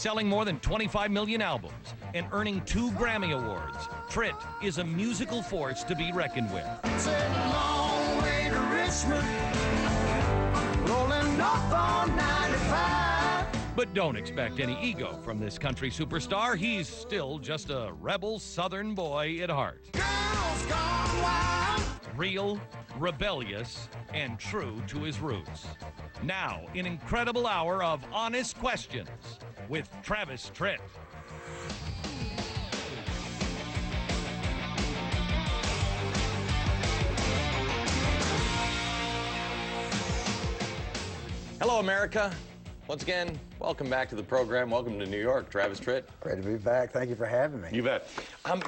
Selling more than 25 million albums and earning 2 Grammy Awards, Tritt is a musical force to be reckoned with. It's a long way to Richmond, rolling north on 95. But don't expect any ego from this country superstar. He's still just a rebel Southern boy at heart. Girls gone wild. Real, rebellious, and true to his roots. Now, an incredible hour of honest questions with Travis Tritt. Hello, America. Once again, welcome back to the program. Welcome to New York, Travis Tritt. Great to be back. Thank you for having me. You bet.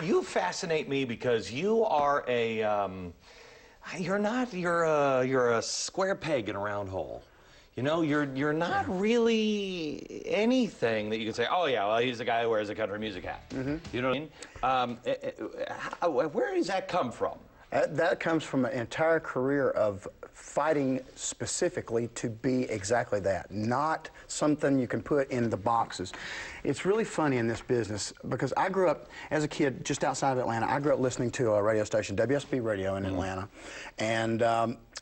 You fascinate me because you are you're a square peg in a round hole. You know, you're not really anything that you can say, oh yeah, well, he's the guy who wears a country music hat. Mm-hmm. You know what I mean? Where does that come from? That comes from an entire career of fighting specifically to be exactly that, not something you can put in the boxes. It's really funny in this business because I grew up as a kid just outside of Atlanta. I grew up listening to a radio station, WSB Radio in Atlanta, and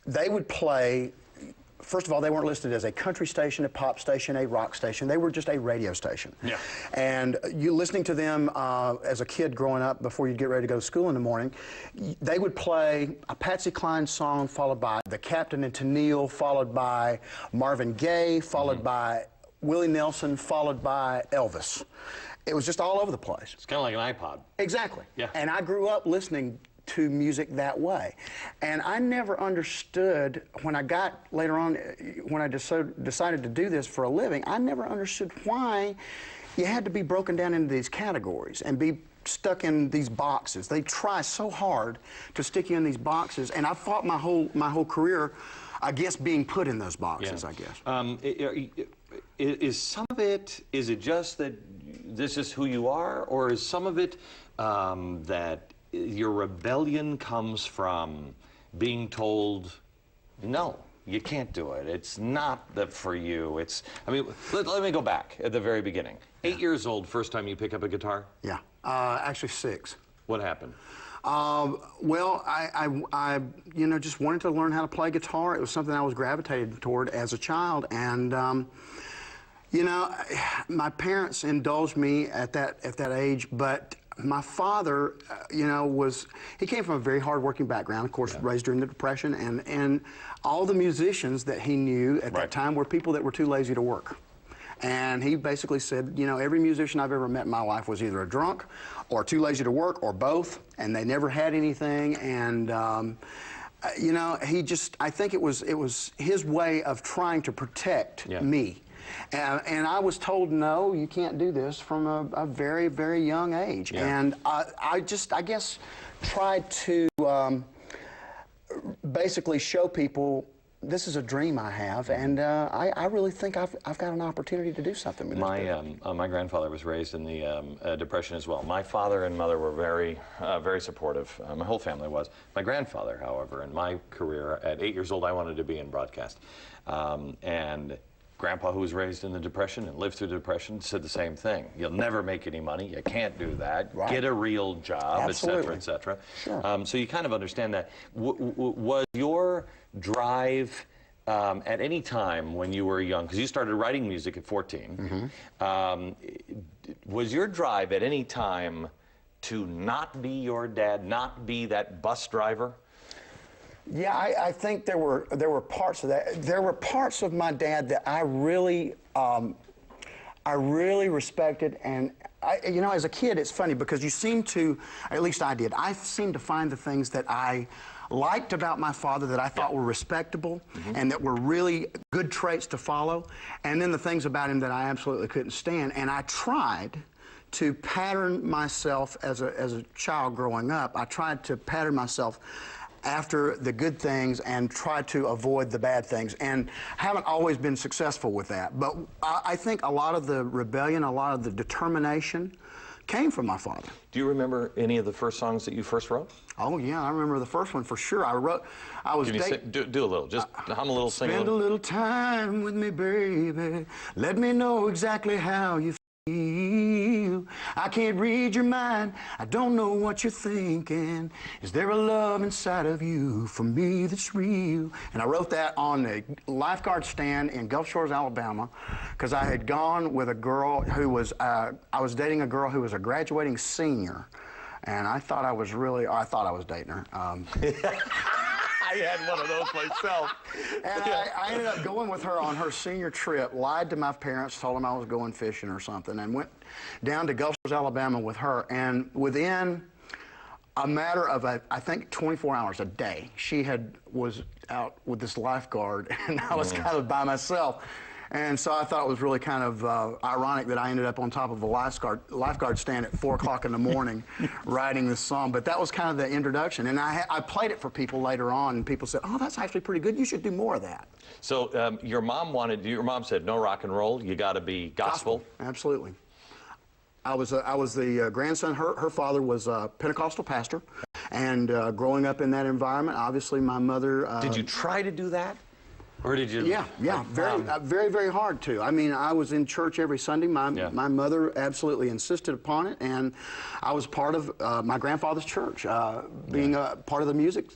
they would play. First of all, they weren't listed as a country station, a pop station, a rock station. They were just a radio station. Yeah. And you listening to them as a kid growing up before you'd get ready to go to school in the morning, they would play a Patsy Cline song followed by The Captain and Tennille, followed by Marvin Gaye, followed by Willie Nelson, followed by Elvis. It was just all over the place. It's kind of like an iPod. Exactly. Yeah. And I grew up listening to music that way. And I never understood, when I got later on, when I decided to do this for a living, I never understood why you had to be broken down into these categories and be stuck in these boxes. They try so hard to stick you in these boxes, and I fought my whole career against being put in those boxes, I guess. Is some of it, is it just that this is who you are, or is some of it that your rebellion comes from being told, no, you can't do it. It's not for you. It's, I mean, let me go back at the very beginning. 8 years old, first time you pick up a guitar? Yeah, actually 6. What happened? Well, I you know, just wanted to learn how to play guitar. It was something I was gravitated toward as a child, and you know, my parents indulged me at that age, but my father, you know, he came from a very hard-working background, of course, raised during the Depression, and all the musicians that he knew at that time were people that were too lazy to work. And he basically said, you know, every musician I've ever met in my life was either a drunk or too lazy to work or both, and they never had anything. And you know, I think it was his way of trying to protect me. And I was told, no, you can't do this from a very, very young age. And I guess, tried to basically show people this is a dream I have, and I really think I've got an opportunity to do something with this. My grandfather was raised in the Depression as well. My father and mother were very, very supportive. My whole family was. My grandfather, however, in my career, at 8 years old, I wanted to be in broadcast. And Grandpa, who was raised in the Depression and lived through the Depression, said the same thing. You'll never make any money. You can't do that. Get a real job, et cetera, et cetera. Sure. So you kind of understand that. Was your drive at any time when you were young, because you started writing music at 14, was your drive at any time to not be your dad, not be that bus driver? Yeah, I think there were parts of that. There were parts of my dad that I really respected, and you know, as a kid, it's funny because you seem to, at least I did, I seemed to find the things that I liked about my father that I thought were respectable and that were really good traits to follow, and then the things about him that I absolutely couldn't stand. And I tried to pattern myself as a child growing up. I tried to pattern myself after the good things and try to avoid the bad things, and haven't always been successful with that. But I think a lot of the rebellion, a lot of the determination came from my father. Do you remember any of the first songs that you first wrote? Oh yeah, I remember the first one for sure. I was Can you do a little, just hum a little, sing a little. Spend a little time with me, baby. Let me know exactly how you I can't read your mind, I don't know what you're thinking. Is there a love inside of you for me that's real? And I wrote that on the lifeguard stand in Gulf Shores, Alabama, because I had gone with a girl who was, I was dating a girl who was a graduating senior, and I thought I was dating her. I had one of those myself. And I ended up going with her on her senior trip, lied to my parents, told them I was going fishing or something, and went down to Gulf Shores, Alabama with her. And within a matter of, I think, 24 hours a day, she was out with this lifeguard, and I was kind of by myself. And so I thought it was really kind of ironic that I ended up on top of a lifeguard stand at 4 o'clock in the morning writing this song. But that was kind of the introduction. And I played it for people later on, and people said, oh, that's actually pretty good. You should do more of that. So your mom said, no rock and roll, you got to be gospel. Absolutely. I was the grandson. Her father was a Pentecostal pastor. And growing up in that environment, obviously my mother... Did you try to do that? Or did you? Yeah, very, very hard to. I mean, I was in church every Sunday. My mother absolutely insisted upon it, and I was part of my grandfather's church, being a part of the music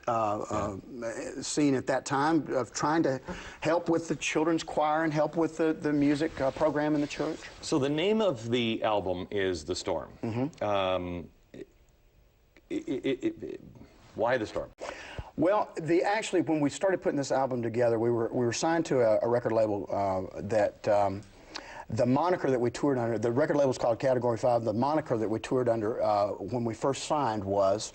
scene at that time, of trying to help with the children's choir and help with the music program in the church. So the name of the album is The Storm. Why The Storm? Well, actually, when we started putting this album together, we were signed to a record label that the moniker that we toured under, the record label's called Category 5, the moniker that we toured under when we first signed was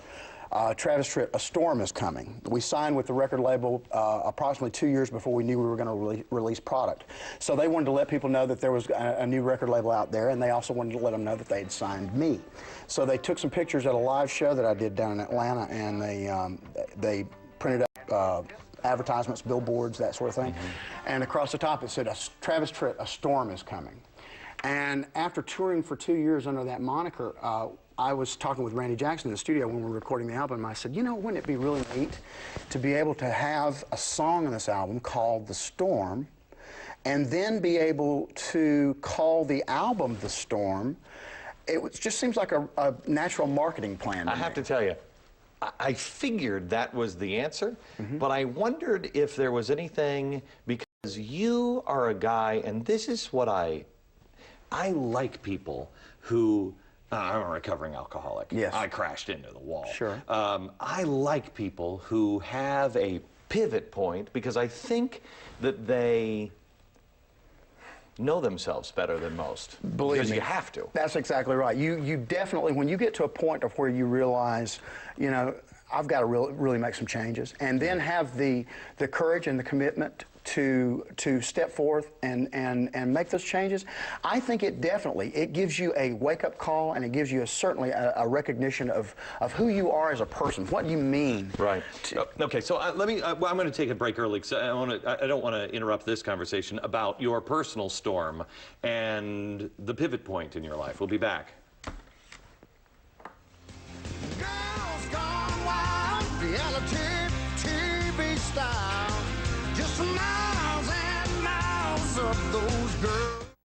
Travis Tritt, A Storm Is Coming. We signed with the record label approximately 2 years before we knew we were going to release product. So they wanted to let people know that there was a new record label out there, and they also wanted to let them know that they had signed me. So they took some pictures at a live show that I did down in Atlanta, and they printed up advertisements, billboards, that sort of thing. And across the top it said, Travis Tritt, A Storm Is Coming. And after touring for 2 years under that moniker, I was talking with Randy Jackson in the studio when we were recording the album, and I said, you know, wouldn't it be really neat to be able to have a song on this album called The Storm, and then be able to call the album The Storm? Just seems like a natural marketing plan to me. I have to tell you, I figured that was the answer, but I wondered if there was anything, because you are a guy, and this is what I like people who... I'm a recovering alcoholic. Yes. I crashed into the wall. Sure. I like people who have a pivot point, because I think that they know themselves better than most. Believe me. Because you have to. That's exactly right. You definitely, when you get to a point of where you realize, you know, I've got to really make some changes, and then have the courage and the commitment to step forth and make those changes, I think it gives you a wake-up call, and it gives you certainly a recognition of who you are as a person, what you mean. Right. Okay, so I'm going to take a break early, because I don't want to interrupt this conversation about your personal storm and the pivot point in your life. We'll be back. Girls gone wild, reality TV style. Just miles and miles of those girls.